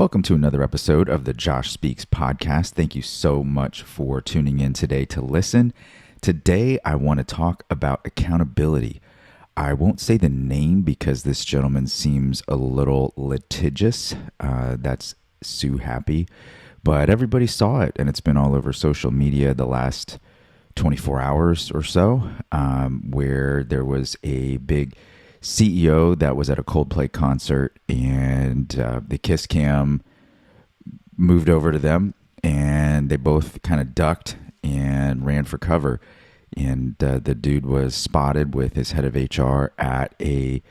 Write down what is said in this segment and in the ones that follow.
Welcome to another episode of the Josh Speaks podcast. Thank you so much for tuning in today to listen. Today, I want to talk about accountability. I won't say the name because this gentleman seems a little litigious. That's Sue Happy, but everybody saw it, and it's been all over social media the last 24 hours or so, where there was a big CEO that was at a Coldplay concert, and the kiss cam moved over to them, and they both kind of ducked and ran for cover. And the dude was spotted with his head of HR at a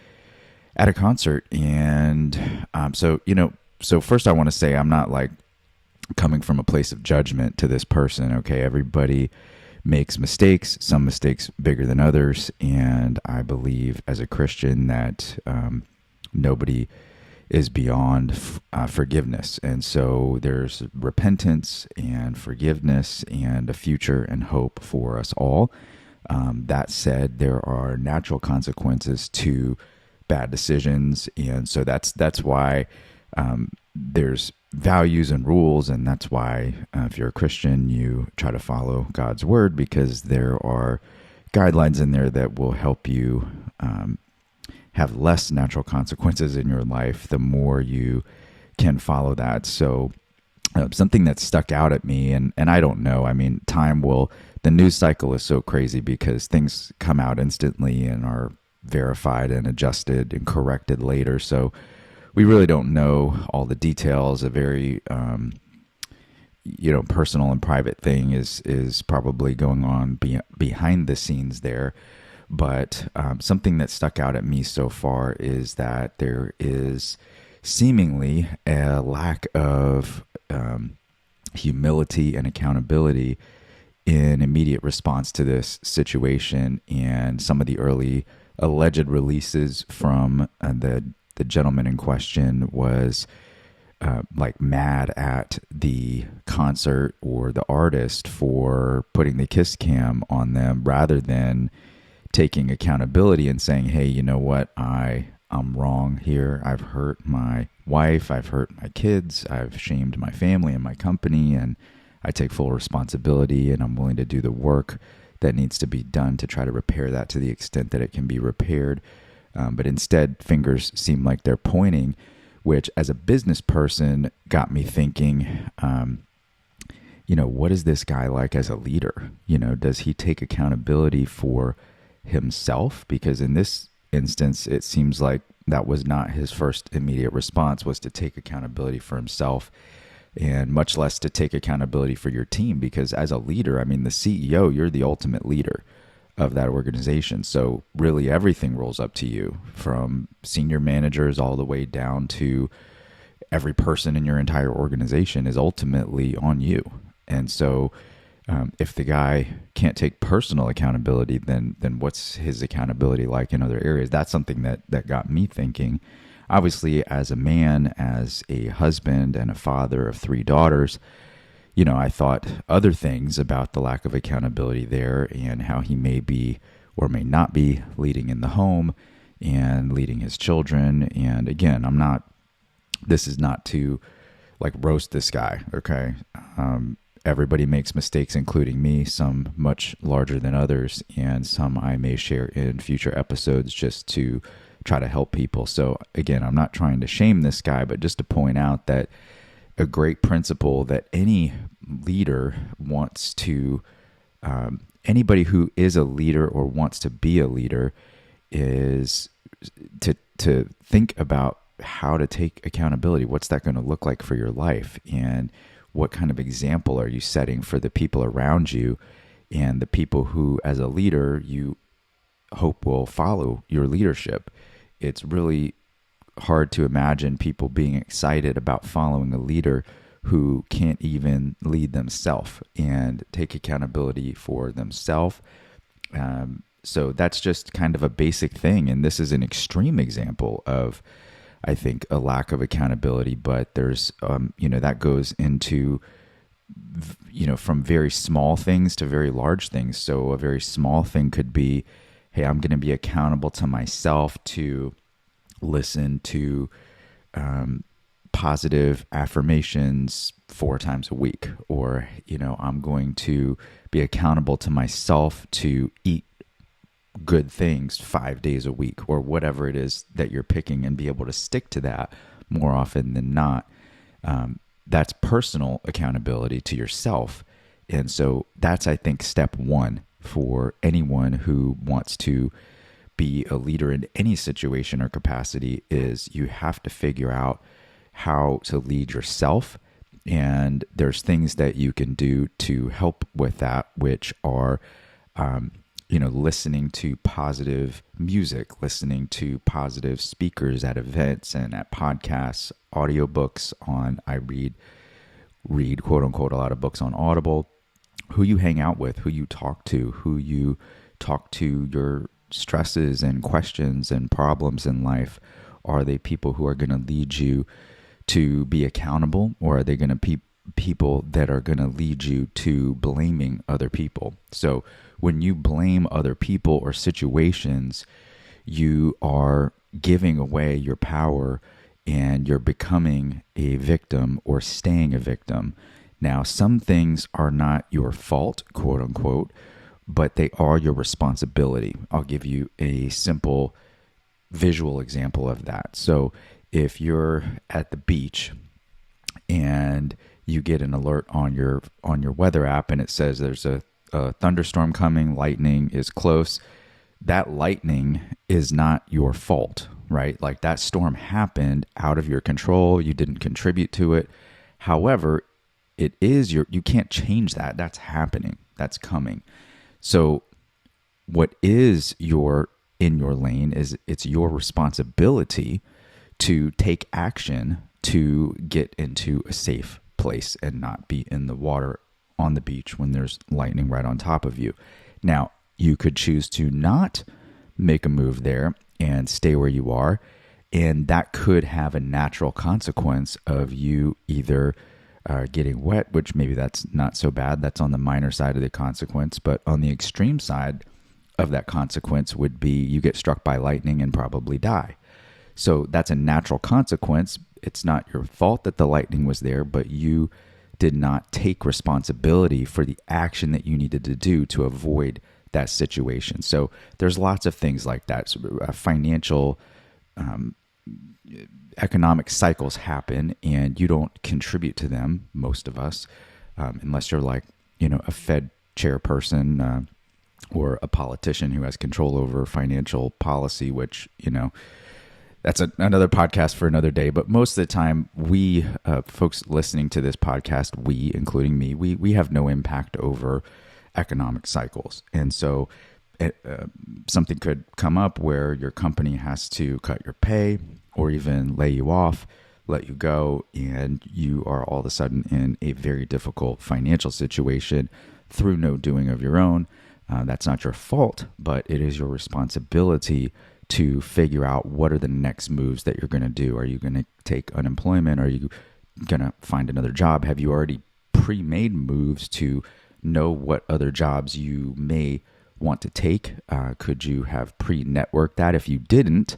concert. And so first I want to say I'm not like coming from a place of judgment to this person. Okay, everybody makes mistakes, some mistakes bigger than others, and I believe as a Christian that nobody is beyond forgiveness. And so there's repentance and forgiveness and a future and hope for us all. That said, there are natural consequences to bad decisions, and so that's why there's values and rules, and that's why if you're a Christian, you try to follow God's word, because there are guidelines in there that will help you have less natural consequences in your life the more you can follow that. So something that stuck out at me, and I don't know, I mean, the news cycle is so crazy because things come out instantly and are verified and adjusted and corrected later. So we really don't know all the details. A very, personal and private thing is probably going on behind the scenes there. But something that stuck out at me so far is that there is seemingly a lack of humility and accountability in immediate response to this situation. And some of the early alleged releases from the gentleman in question was like mad at the concert or the artist for putting the kiss cam on them rather than taking accountability and saying, hey, you know what, I'm wrong here. I've hurt my wife, I've hurt my kids, I've shamed my family and my company, and I take full responsibility, and I'm willing to do the work that needs to be done to try to repair that to the extent that it can be repaired. But instead, fingers seem like they're pointing, which as a business person got me thinking, what is this guy like as a leader? Does he take accountability for himself? Because in this instance, it seems like that was not his first immediate response, was to take accountability for himself, and much less to take accountability for your team. Because as a leader, I mean, the CEO, you're the ultimate leader of that organization. So really everything rolls up to you, from senior managers all the way down to every person in your entire organization is ultimately on you. And so if the guy can't take personal accountability, then what's his accountability like in other areas? That's something that got me thinking. Obviously, as a man, as a husband and a father of 3 daughters, I thought other things about the lack of accountability there and how he may be or may not be leading in the home and leading his children. And again, this is not to like roast this guy, okay? Everybody makes mistakes, including me, some much larger than others, and some I may share in future episodes just to try to help people. So again, I'm not trying to shame this guy, but just to point out that a great principle that any leader wants to, anybody who is a leader or wants to be a leader, is to think about how to take accountability. What's that going to look like for your life? And what kind of example are you setting for the people around you and the people who, as a leader, you hope will follow your leadership? It's really hard to imagine people being excited about following a leader who can't even lead themselves and take accountability for themselves. So that's just kind of a basic thing. And this is an extreme example of, I think, a lack of accountability. But there's, that goes into, from very small things to very large things. So a very small thing could be, hey, I'm going to be accountable to myself to listen to positive affirmations 4 times a week, or, I'm going to be accountable to myself to eat good things 5 days a week, or whatever it is that you're picking, and be able to stick to that more often than not. That's personal accountability to yourself. And so that's, I think, step one for anyone who wants to be a leader in any situation or capacity, is you have to figure out how to lead yourself. And there's things that you can do to help with that, which are, listening to positive music, listening to positive speakers at events and at podcasts, audiobooks I read quote unquote a lot of books on Audible. Who you hang out with, who you talk to your stresses and questions and problems in life. Are they people who are going to lead you to be accountable, or are they going to be people that are going to lead you to blaming other people? So when you blame other people or situations, you are giving away your power, and you're becoming a victim or staying a victim. Now, some things are not your fault, quote unquote, but they are your responsibility. I'll give you a simple visual example of that. So if you're at the beach and you get an alert on your weather app, and it says there's a thunderstorm coming, lightning is close, that lightning is not your fault, right? Like, that storm happened out of your control. You didn't contribute to it. However, it is you can't change that. That's happening. That's coming. So what is in your lane is, it's your responsibility to take action to get into a safe place and not be in the water on the beach when there's lightning right on top of you. Now, you could choose to not make a move there and stay where you are, and that could have a natural consequence of you either getting wet, which maybe that's not so bad. That's on the minor side of the consequence. But on the extreme side of that consequence would be you get struck by lightning and probably die. So that's a natural consequence. It's not your fault that the lightning was there, but you did not take responsibility for the action that you needed to do to avoid that situation. So there's lots of things like that. So, financial, economic cycles happen, and you don't contribute to them, most of us, unless you're like, a Fed chairperson or a politician who has control over financial policy, which, that's another podcast for another day. But most of the time, we folks listening to this podcast, we, including me, we have no impact over economic cycles. And so something could come up where your company has to cut your pay, or even lay you off, let you go, and you are all of a sudden in a very difficult financial situation through no doing of your own. That's not your fault, but it is your responsibility to figure out what are the next moves that you're going to do. Are you going to take unemployment? Are you going to find another job? Have you already pre-made moves to know what other jobs you may want to take? Could you have pre-networked that? If you didn't,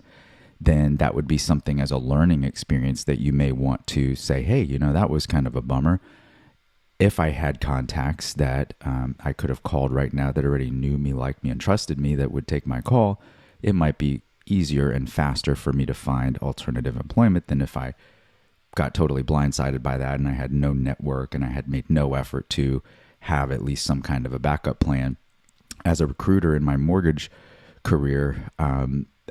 then that would be something as a learning experience that you may want to say, hey, that was kind of a bummer. If I had contacts that I could have called right now that already knew me, liked me, and trusted me, that would take my call, it might be easier and faster for me to find alternative employment than if I got totally blindsided by that and I had no network and I had made no effort to have at least some kind of a backup plan. As a recruiter in my mortgage career,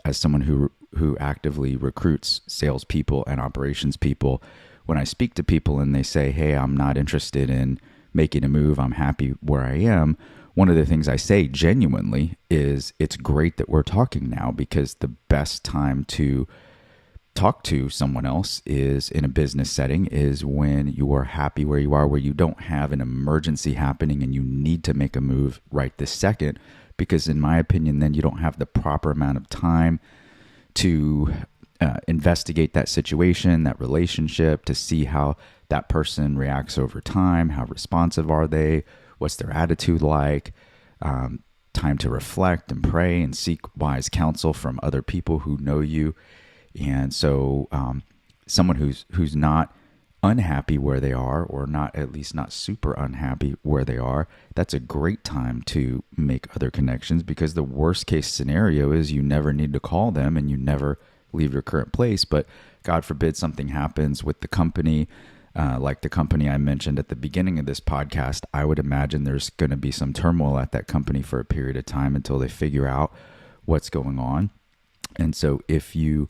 as someone who actively recruits salespeople and operations people, when I speak to people and they say, hey, I'm not interested in making a move, I'm happy where I am, one of the things I say genuinely is, it's great that we're talking now, because the best time to talk to someone else is in a business setting, is when you are happy where you are, where you don't have an emergency happening and you need to make a move right this second. Because in my opinion, then you don't have the proper amount of time to investigate that situation, that relationship, to see how that person reacts over time. How responsive are they? What's their attitude like? Time to reflect and pray and seek wise counsel from other people who know you. And so someone who's not unhappy where they are, or not, at least not super unhappy where they are, that's a great time to make other connections, because the worst case scenario is you never need to call them and you never leave your current place. But God forbid something happens with the company, like the company I mentioned at the beginning of this podcast. I would imagine there's going to be some turmoil at that company for a period of time until they figure out what's going on. And so if you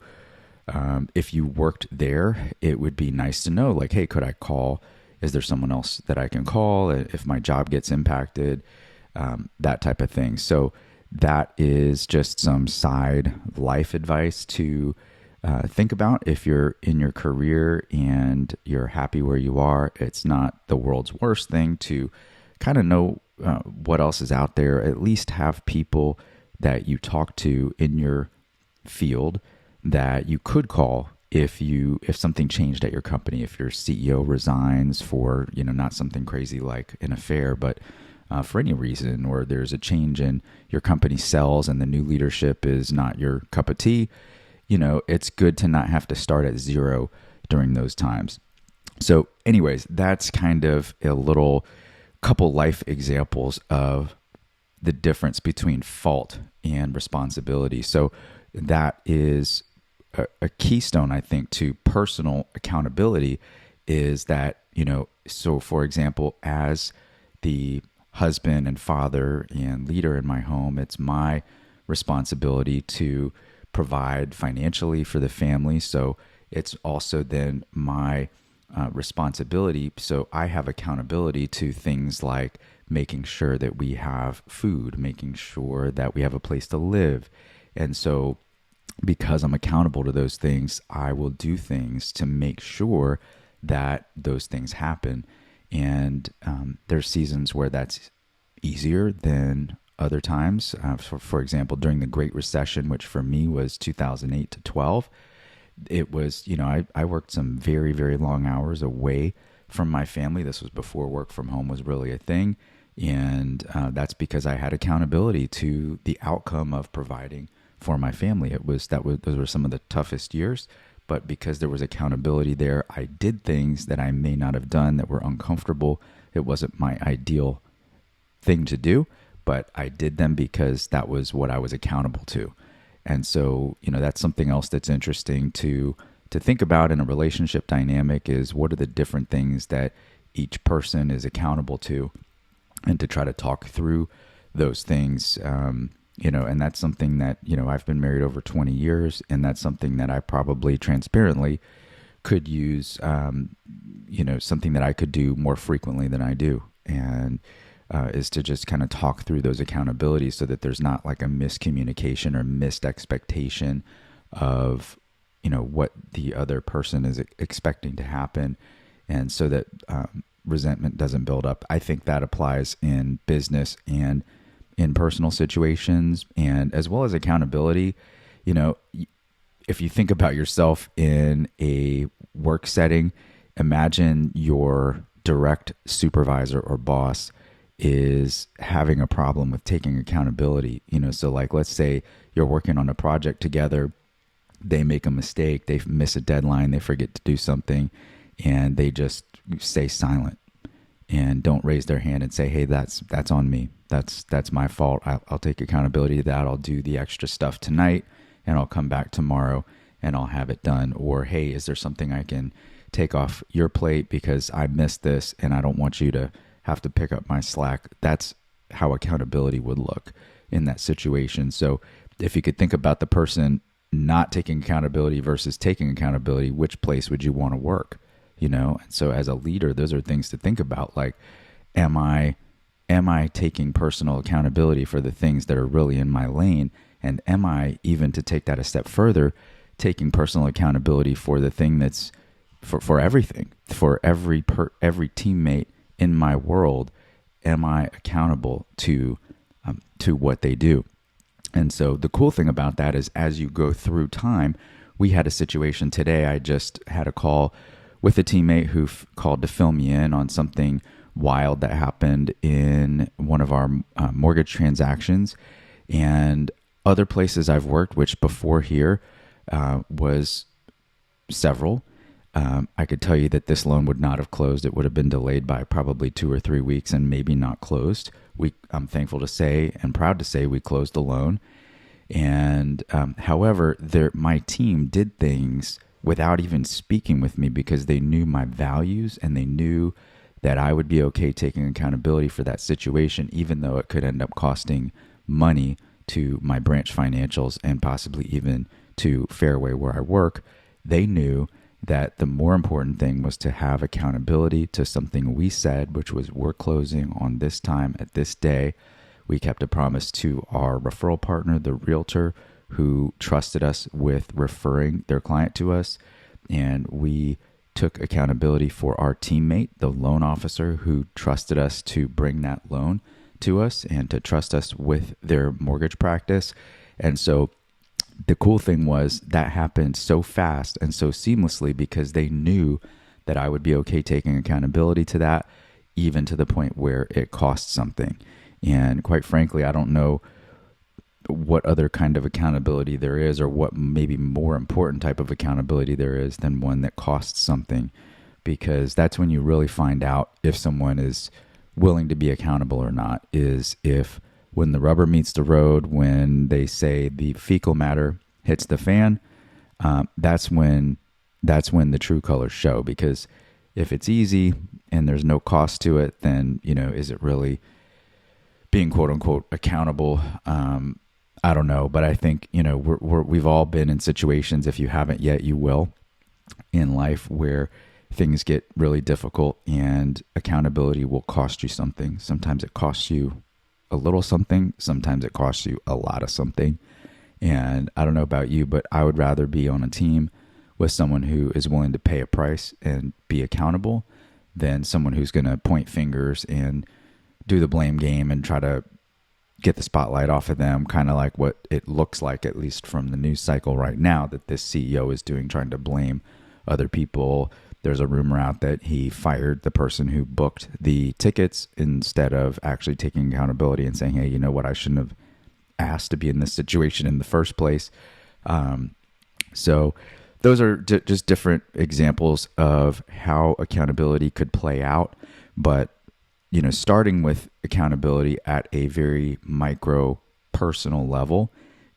worked there, it would be nice to know, like, hey, could I call? Is there someone else that I can call if my job gets impacted? That type of thing. So that is just some side life advice to think about. If you're in your career and you're happy where you are, it's not the world's worst thing to kind of know what else is out there. At least have people that you talk to in your field that you could call if something changed at your company, if your CEO resigns for, not something crazy like an affair, but for any reason, or there's a change in your company sells and the new leadership is not your cup of tea. It's good to not have to start at zero during those times. So anyways, that's kind of a little couple life examples of the difference between fault and responsibility. So that is a keystone, I think, to personal accountability, is that, so for example, as the husband and father and leader in my home, it's my responsibility to provide financially for the family. So it's also then my responsibility. So I have accountability to things like making sure that we have food, making sure that we have a place to live. And so because I'm accountable to those things, I will do things to make sure that those things happen. And there's seasons where that's easier than other times. For example, during the Great Recession, which for me was 2008 to 12, it was, I worked some very, very long hours away from my family. This was before work from home was really a thing. And that's because I had accountability to the outcome of providing for my family. Those were some of the toughest years, but because there was accountability there, I did things that I may not have done that were uncomfortable. It wasn't my ideal thing to do, but I did them because that was what I was accountable to. And so, that's something else that's interesting to think about in a relationship dynamic, is what are the different things that each person is accountable to, and to try to talk through those things. And that's something that, I've been married over 20 years, and that's something that I probably transparently could use, something that I could do more frequently than I do. And is to just kind of talk through those accountabilities so that there's not like a miscommunication or missed expectation of, what the other person is expecting to happen. And so that resentment doesn't build up. I think that applies in business and in personal situations, and as well as accountability. If you think about yourself in a work setting, imagine your direct supervisor or boss is having a problem with taking accountability. So like, let's say you're working on a project together, they make a mistake, they miss a deadline, they forget to do something, and they just stay silent and don't raise their hand and say, hey, that's on me. That's my fault. I'll take accountability to that. I'll do the extra stuff tonight, and I'll come back tomorrow and I'll have it done. Or, hey, is there something I can take off your plate because I missed this and I don't want you to have to pick up my slack. That's how accountability would look in that situation. So if you could think about the person not taking accountability versus taking accountability, which place would you want to work? And so as a leader, those are things to think about. Like, am I taking personal accountability for the things that are really in my lane? And am I, even to take that a step further, taking personal accountability for the thing that's for everything, for every teammate in my world? Am I accountable to what they do? And so the cool thing about that is, as you go through time, we had a situation today. I just had a call with a teammate who called to fill me in on something wild that happened in one of our mortgage transactions. And other places I've worked, which before here was several, I could tell you that this loan would not have closed. It would have been delayed by probably 2 or 3 weeks and maybe not closed. I'm thankful to say and proud to say we closed the loan. And however, my team did things without even speaking with me because they knew my values and they knew that I would be okay taking accountability for that situation, even though it could end up costing money to my branch financials and possibly even to Fairway where I work. They knew that the more important thing was to have accountability to something we said, which was we're closing on this time at this day. We kept a promise to our referral partner, the realtor, who trusted us with referring their client to us. And we took accountability for our teammate, the loan officer, who trusted us to bring that loan to us and to trust us with their mortgage practice. And so the cool thing was that happened so fast and so seamlessly because they knew that I would be okay taking accountability to that, even to the point where it cost something. And quite frankly, I don't know what other kind of accountability there is, or what maybe more important type of accountability there is than one that costs something, because that's when you really find out if someone is willing to be accountable or not, is if when the rubber meets the road, when they say the fecal matter hits the fan, that's when the true colors show. Because if it's easy and there's no cost to it, then, is it really being quote unquote accountable? I don't know, but I think, we've all been in situations, if you haven't yet, you will, in life where things get really difficult and accountability will cost you something. Sometimes it costs you a little something. Sometimes it costs you a lot of something. And I don't know about you, but I would rather be on a team with someone who is willing to pay a price and be accountable than someone who's going to point fingers and do the blame game and try to get the spotlight off of them, kind of like what it looks like, at least from the news cycle right now, that this CEO is doing, trying to blame other people. There's a rumor out that he fired the person who booked the tickets instead of actually taking accountability and saying, hey, you know what, I shouldn't have asked to be in this situation in the first place. So those are just different examples of how accountability could play out. But, starting with accountability at a very micro personal level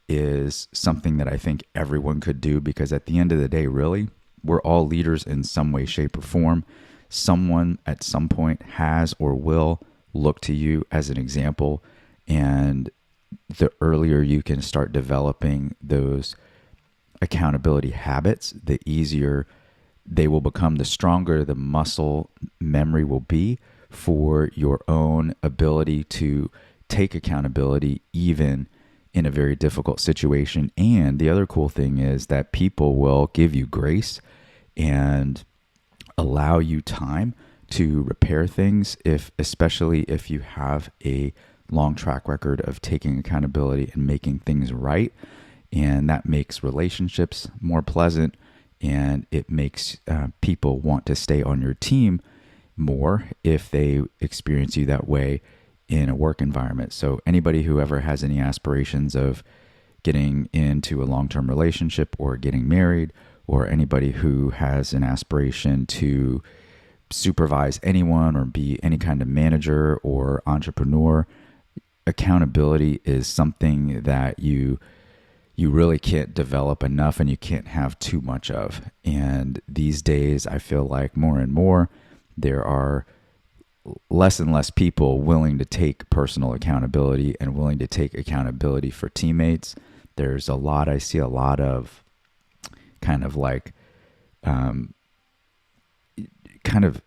is something that I think everyone could do, because at the end of the day, really, we're all leaders in some way, shape, or form. Someone at some point has or will look to you as an example. And the earlier you can start developing those accountability habits, the easier they will become, the stronger the muscle memory will be for your own ability to take accountability, even in a very difficult situation. And the other cool thing is that people will give you grace and allow you time to repair things, especially if you have a long track record of taking accountability and making things right. And that makes relationships more pleasant, and it makes people want to stay on your team more if they experience you that way in a work environment. So anybody who ever has any aspirations of getting into a long-term relationship or getting married, or anybody who has an aspiration to supervise anyone or be any kind of manager or entrepreneur, accountability is something that you really can't develop enough, and you can't have too much of. And these days, I feel like more and more, there are less and less people willing to take personal accountability and willing to take accountability for teammates. I see a lot of kind of like, kind of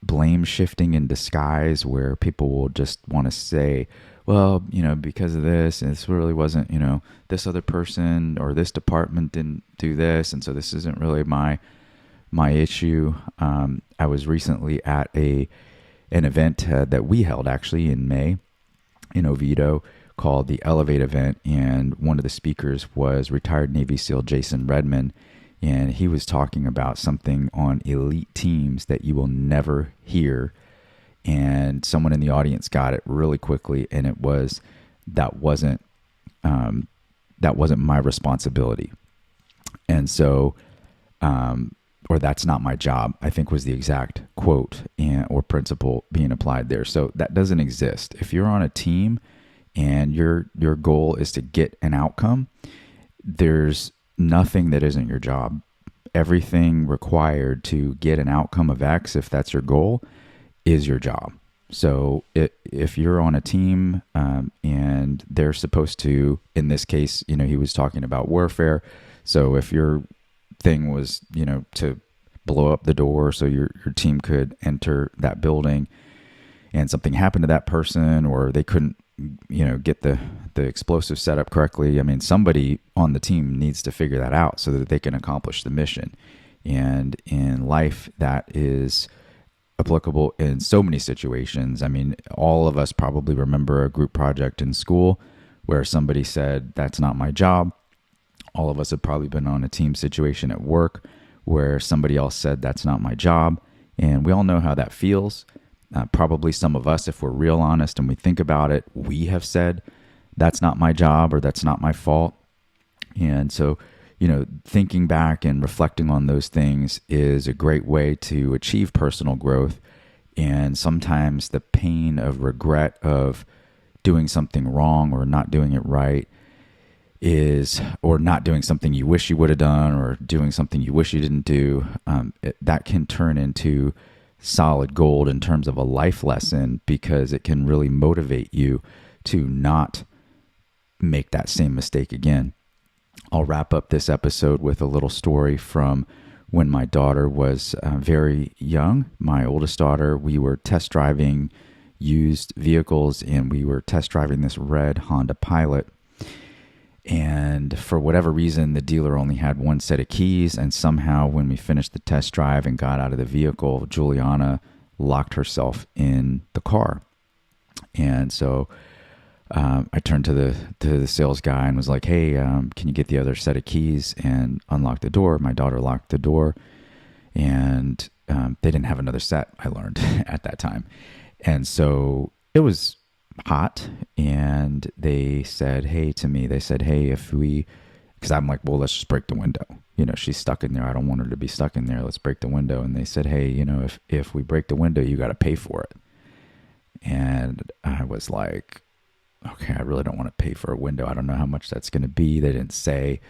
blame shifting in disguise, where people will just want to say, well, because of this, and this really wasn't, this other person or this department didn't do this, and so this isn't really my issue. I was recently at an event that we held actually in May in Oviedo called the Elevate event, and one of the speakers was retired Navy SEAL Jason Redman, and he was talking about something on elite teams that you will never hear. And someone in the audience got it really quickly, and it was that wasn't my responsibility. And so or that's not my job, I think was the exact quote or principle being applied there. So that doesn't exist. If you're on a team and your goal is to get an outcome, there's nothing that isn't your job. Everything required to get an outcome of X, if that's your goal, is your job. So if you're on a team and they're supposed to, in this case, he was talking about warfare. So if your thing was, to blow up the door so your team could enter that building and something happened to that person, or they couldn't, get the explosive set up correctly. I mean, somebody on the team needs to figure that out so that they can accomplish the mission. And in life, that is applicable in so many situations. I mean, all of us probably remember a group project in school where somebody said, that's not my job. All of us have probably been on a team situation at work where somebody else said, that's not my job. And we all know how that feels. Probably some of us, if we're real honest and we think about it, we have said, that's not my job or that's not my fault. And so, thinking back and reflecting on those things is a great way to achieve personal growth. And sometimes the pain of regret of doing something wrong or not doing it right or not doing something you wish you would have done or doing something you wish you didn't do, that can turn into solid gold in terms of a life lesson, because it can really motivate you to not make that same mistake again. I'll wrap up this episode with a little story from when my daughter was very young. My oldest daughter, we were test driving used vehicles, and we were test driving this red Honda Pilot. And for whatever reason, the dealer only had one set of keys. And somehow when we finished the test drive and got out of the vehicle, Juliana locked herself in the car. And so I turned to the sales guy and was like, hey, can you get the other set of keys and unlock the door? My daughter locked the door, and they didn't have another set, I learned at that time. And so it was hot, and they said, hey, if we, because I'm like, well, let's just break the window. She's stuck in there. I don't want her to be stuck in there. Let's break the window. And they said, hey, if we break the window, you got to pay for it. And I was like, okay, I really don't want to pay for a window. I don't know how much that's going to be. They didn't say.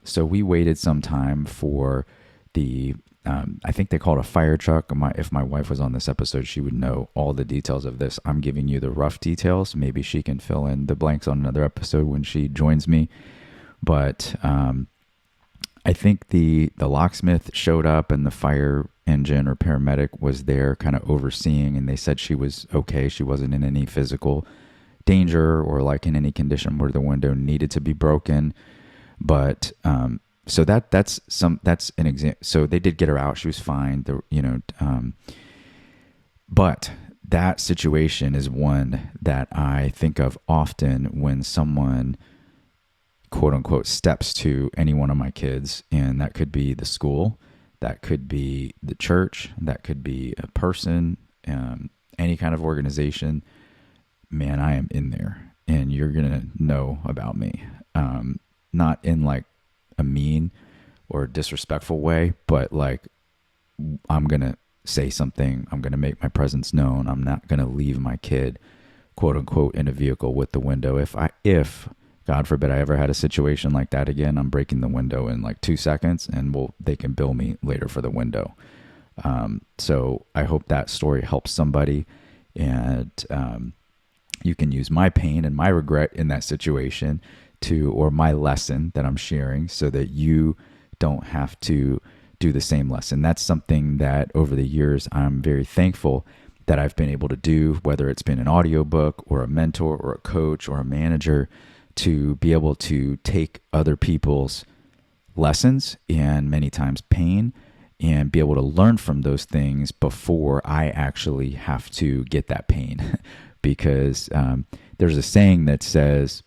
So we waited some time for the, I think they call it a fire truck. If my wife was on this episode, she would know all the details of this. I'm giving you the rough details. Maybe she can fill in the blanks on another episode when she joins me. But I think the locksmith showed up, and the fire engine or paramedic was there kind of overseeing, and they said she was okay. She wasn't in any physical danger or like in any condition where the window needed to be broken. But so that's an example. So they did get her out. She was fine. But that situation is one that I think of often when someone, quote unquote, steps to any one of my kids, and that could be the school, that could be the church, that could be a person, any kind of organization. Man, I am in there, and you're going to know about me. Not in like a mean or disrespectful way, but like I'm going to say something. I'm going to make my presence known. I'm not going to leave my kid, quote unquote, in a vehicle with the window. If God forbid I ever had a situation like that again, I'm breaking the window in like 2 seconds, and they can bill me later for the window. So I hope that story helps somebody, and you can use my pain and my regret in that situation or my lesson that I'm sharing, so that you don't have to do the same lesson. That's something that over the years I'm very thankful that I've been able to do, whether it's been an audiobook or a mentor or a coach or a manager, to be able to take other people's lessons and many times pain and be able to learn from those things before I actually have to get that pain. Because there's a saying that says,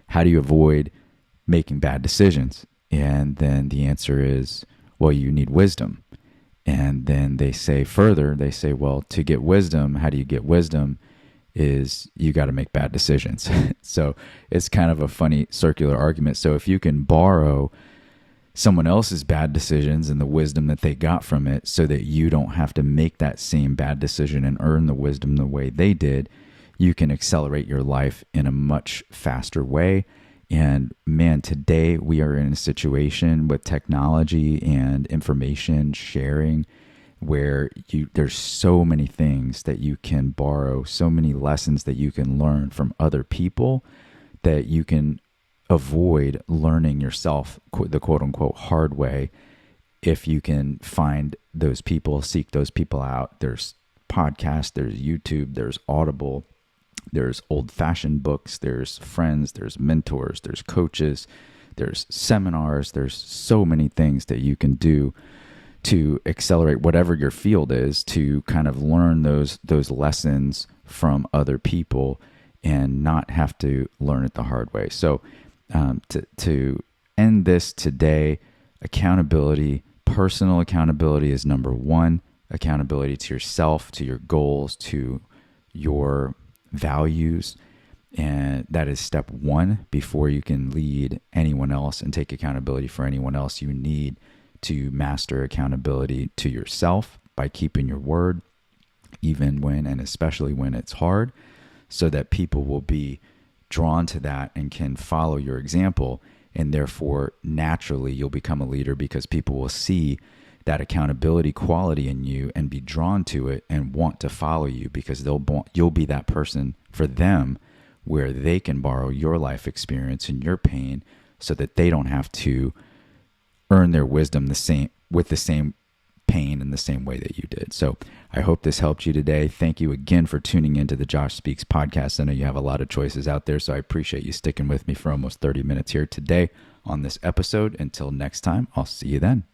how do you avoid making bad decisions? And then the answer is, well, you need wisdom. And then they say further, well, to get wisdom, how do you get wisdom? Is you got to make bad decisions. So it's kind of a funny circular argument. So if you can borrow someone else's bad decisions and the wisdom that they got from it so that you don't have to make that same bad decision and earn the wisdom the way they did, you can accelerate your life in a much faster way. And man, today we are in a situation with technology and information sharing where there's so many things that you can borrow, so many lessons that you can learn from other people that you can avoid learning yourself the quote unquote hard way if you can find those people, seek those people out. There's podcasts, there's YouTube, there's Audible, there's old-fashioned books, there's friends, there's mentors, there's coaches, there's seminars, there's so many things that you can do to accelerate whatever your field is, to kind of learn those lessons from other people and not have to learn it the hard way. So to end this today, accountability, personal accountability is number one. Accountability to yourself, to your goals, to your values. And that is step one. Before you can lead anyone else and take accountability for anyone else, you need to master accountability to yourself by keeping your word, even when and especially when it's hard, so that people will be drawn to that and can follow your example. And therefore, naturally, you'll become a leader because people will see that accountability quality in you and be drawn to it and want to follow you because you'll be that person for them where they can borrow your life experience and your pain so that they don't have to earn their wisdom with the same pain in the same way that you did. So I hope this helped you today. Thank you again for tuning into the Josh Speaks podcast. I know you have a lot of choices out there, so I appreciate you sticking with me for almost 30 minutes here today on this episode. Until next time, I'll see you then.